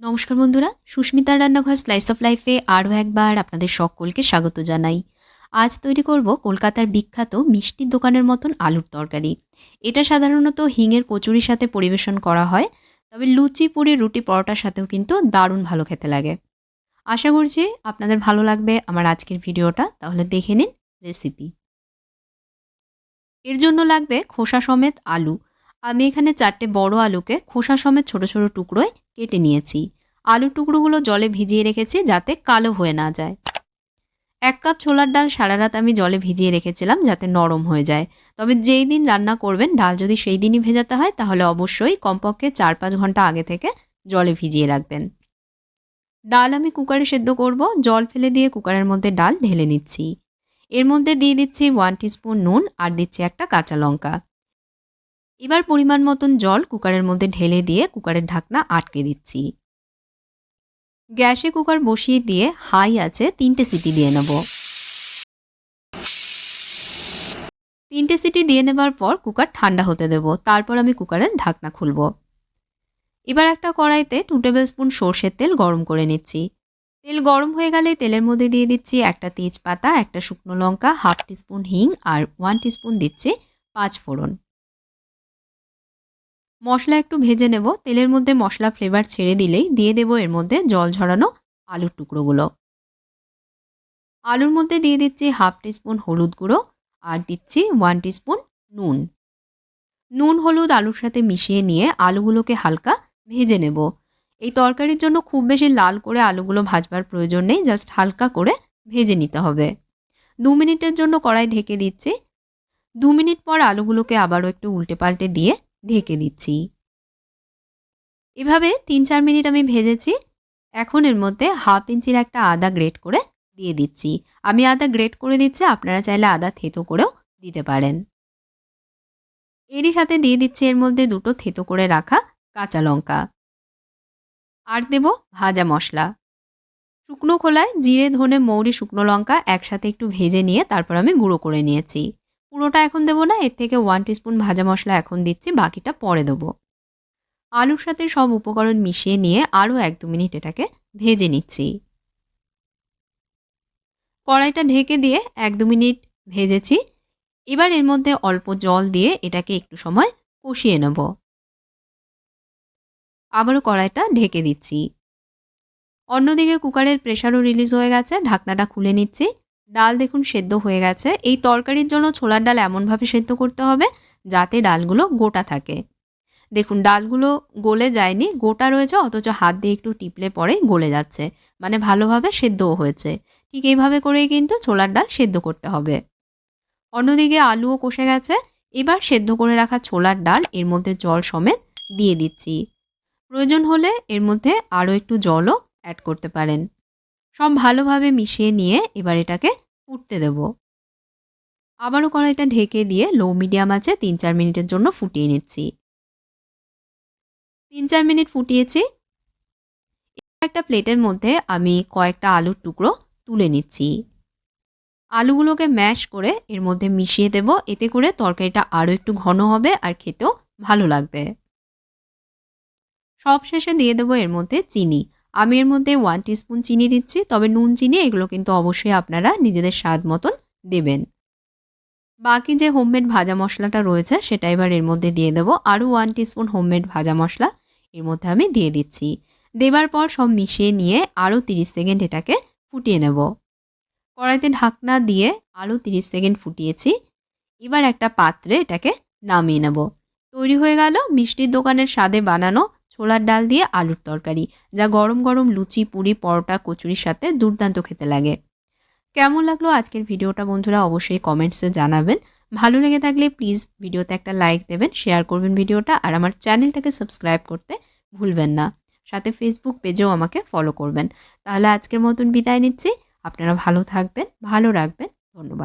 নমস্কার বন্ধুরা, সুস্মিতার রান্নাঘর স্লাইস অফ লাইফে আরও একবার আপনাদের সকলকে স্বাগত জানাই। আজ তৈরি করব কলকাতার বিখ্যাত মিষ্টির দোকানের মতন আলুর তরকারি। এটা সাধারণত হিঙের কচুরির সাথে পরিবেশন করা হয়, তবে লুচি, পুরি, রুটি, পরোটার সাথেও কিন্তু দারুণ ভালো খেতে লাগে। আশা করছি আপনাদের ভালো লাগবে আমার আজকের ভিডিওটা, তাহলে দেখে নিন রেসিপি। এর জন্য লাগবে খোসা সমেত আলু। আমি এখানে 4টে বড় আলুকে খোসা সমেত ছোট ছোট টুকরোয় কেটে নিয়েছি। আলুর টুকরোগুলো জলে ভিজিয়ে রেখেছি যাতে কালো হয়ে না যায়। 1 কাপ ছোলার ডাল সারা রাত আমি জলে ভিজিয়ে রেখেছিলাম যাতে নরম হয়ে যায়। তবে যেই দিন রান্না করবেন ডাল যদি সেই দিনই ভেজাতে হয় তাহলে অবশ্যই কমপক্ষে 4-5 ঘন্টা আগে থেকে জলে ভিজিয়ে রাখবেন। ডাল আমি কুকারে সেদ্ধ করব। জল ফেলে দিয়ে কুকারের মধ্যে ডাল ঢেলে নিচ্ছি। এর মধ্যে দিয়ে দিচ্ছি 1 টিস্পুন নুন আর দিচ্ছি একটা কাঁচা লঙ্কা। এবার পরিমাণ মতন জল কুকারের মধ্যে ঢেলে দিয়ে কুকারের ঢাকনা আটকে দিচ্ছি। গ্যাসে কুকার বসিয়ে দিয়ে হাই আছে 3টে সিটি দিয়ে নেব। 3টে সিটি দিয়ে নেবার পর কুকার ঠান্ডা হতে দেব। তারপর আমি কুকারের ঢাকনা খুলব। এবার একটা কড়াইতে 2 টেবিল স্পুন সর্ষের তেল গরম করে নিচ্ছি। তেল গরম হয়ে গেলে তেলের মধ্যে দিয়ে দিচ্ছি একটা তেজপাতা, একটা শুকনো লঙ্কা, 1/2 টিস্পুন হিং আর 1 টিস্পুন দিচ্ছি 5 ফোড়ন। মশলা একটু ভেজে নেব। তেলের মধ্যে মশলা ফ্লেভার ছেড়ে দিলেই দিয়ে দেব এর মধ্যে জল ঝরানো আলুর টুকরোগুলো। আলুর মধ্যে দিয়ে দিচ্ছি 1/2 টিস্পুন হলুদ গুঁড়ো আর দিচ্ছি 1 টিস্পুন নুন। নুন হলুদ আলুর সাথে মিশিয়ে নিয়ে আলুগুলোকে হালকা ভেজে নেব। এই তরকারির জন্য খুব বেশি লাল করে আলুগুলো ভাজবার প্রয়োজন নেই, জাস্ট হালকা করে ভেজে নিতে হবে। 2 মিনিটের জন্য কড়াই ঢেকে দিচ্ছি। 2 মিনিট পর আলুগুলোকে আবারও একটু উল্টে পাল্টে দিয়ে ঢেকে দিচ্ছি। এভাবে 3-4 মিনিট আমি ভেজেছি। এখন এর মধ্যে 1/2 ইঞ্চির একটা আদা গ্রেট করে দিয়ে দিচ্ছি। আমি আদা গ্রেট করে দিচ্ছি, আপনারা চাইলে আদা থেতো করেও দিতে পারেন। এরই সাথে দিয়ে দিচ্ছি এর মধ্যে 2টো থেতো করে রাখা কাঁচা লঙ্কা। আর দেব ভাজা মশলা। শুকনো খোলায় জিরে, ধনে, মৌরি, শুকনো লঙ্কা একসাথে একটু ভেজে নিয়ে তারপর আমি গুঁড়ো করে নিয়েছি। পুরোটা এখন দেব না, এর থেকে 1 টিস্পুন ভাজা মশলা এখন দিচ্ছি, বাকিটা পরে দেবো। আলুর সাথে সব উপকরণ মিশিয়ে নিয়ে আরও 1-2 মিনিট এটাকে ভেজে নিচ্ছি। কড়াইটা ঢেকে দিয়ে 1-2 মিনিট ভেজেছি। এবার এর মধ্যে অল্প জল দিয়ে এটাকে একটু সময় কষিয়ে নেব। আবারও কড়াইটা ঢেকে দিচ্ছি। অন্যদিকে কুকারের প্রেশারও রিলিজ হয়ে গেছে, ঢাকনাটা খুলে নিচ্ছি। ডাল দেখুন সেদ্ধ হয়ে গেছে। এই তরকারির জন্য ছোলার ডাল এমনভাবে সেদ্ধ করতে হবে যাতে ডালগুলো গোটা থাকে। দেখুন ডালগুলো গলে যায়নি, গোটা রয়েছে, অথচ হাত দিয়ে একটু টিপলে পরেই গলে যাচ্ছে, মানে ভালোভাবে সেদ্ধও হয়েছে। ঠিক এইভাবে করেই কিন্তু ছোলার ডাল সেদ্ধ করতে হবে। অন্যদিকে আলুও কষে গেছে। এবার সেদ্ধ করে রাখা ছোলার ডাল এর মধ্যে জল সমেত দিয়ে দিচ্ছি। প্রয়োজন হলে এর মধ্যে আরও একটু জলও অ্যাড করতে পারেন। সব ভালোভাবে মিশিয়ে নিয়ে এবার এটাকে ফুটতে দেব। আবারও কড়াইটা ঢেকে দিয়ে লো মিডিয়াম আঁচে 3-4 মিনিটের জন্য ফুটিয়ে নিচ্ছি। 3-4 মিনিট ফুটিয়েছি। একটা প্লেটের মধ্যে আমি কয়েকটা আলুর টুকরো তুলে নিচ্ছি। আলুগুলোকে ম্যাশ করে এর মধ্যে মিশিয়ে দেব, এতে করে তরকারিটা আরও একটু ঘন হবে আর খেতেও ভালো লাগবে। সব শেষে দিয়ে দেবো এর মধ্যে চিনি। আমি এর মধ্যে 1 টিস্পুন চিনি দিচ্ছি, তবে নুন চিনি এগুলো কিন্তু অবশ্যই আপনারা নিজেদের স্বাদ মতন দেবেন। বাকি যে হোমমেড ভাজা মশলাটা রয়েছে সেটা এবার এর মধ্যে দিয়ে দেবো। আরও 1 টিস্পুন হোমমেড ভাজা মশলা এর মধ্যে আমি দিয়ে দিচ্ছি। দেবার পর সব মিশিয়ে নিয়ে আরও 30 সেকেন্ড এটাকে ফুটিয়ে নেব। কড়াইতে ঢাকনা দিয়ে আরও 30 সেকেন্ড ফুটিয়েছি। এবার একটা পাত্রে এটাকে নামিয়ে নেব। তৈরি হয়ে গেল মিষ্টির দোকানের স্বাদে বানানো ছোলার ডাল দিয়ে আলুর তরকারি, যা গরম গরম লুচি, পুরি, পরোটা, কচুরির সাথে দুর্দান্ত খেতে লাগে। কেমন লাগলো আজকের ভিডিওটা বন্ধুরা অবশ্যই কমেন্টসে জানাবেন। ভালো লেগে থাকলে প্লিজ ভিডিওতে একটা লাইক দেবেন, শেয়ার করবেন ভিডিওটা, আর আমার চ্যানেলটাকে সাবস্ক্রাইব করতে ভুলবেন না। সাথে ফেসবুক পেজেও আমাকে ফলো করবেন। তাহলে আজকের মতন বিদায় নিচ্ছি। আপনারা ভালো থাকবেন, ভালো রাখবেন। ধন্যবাদ।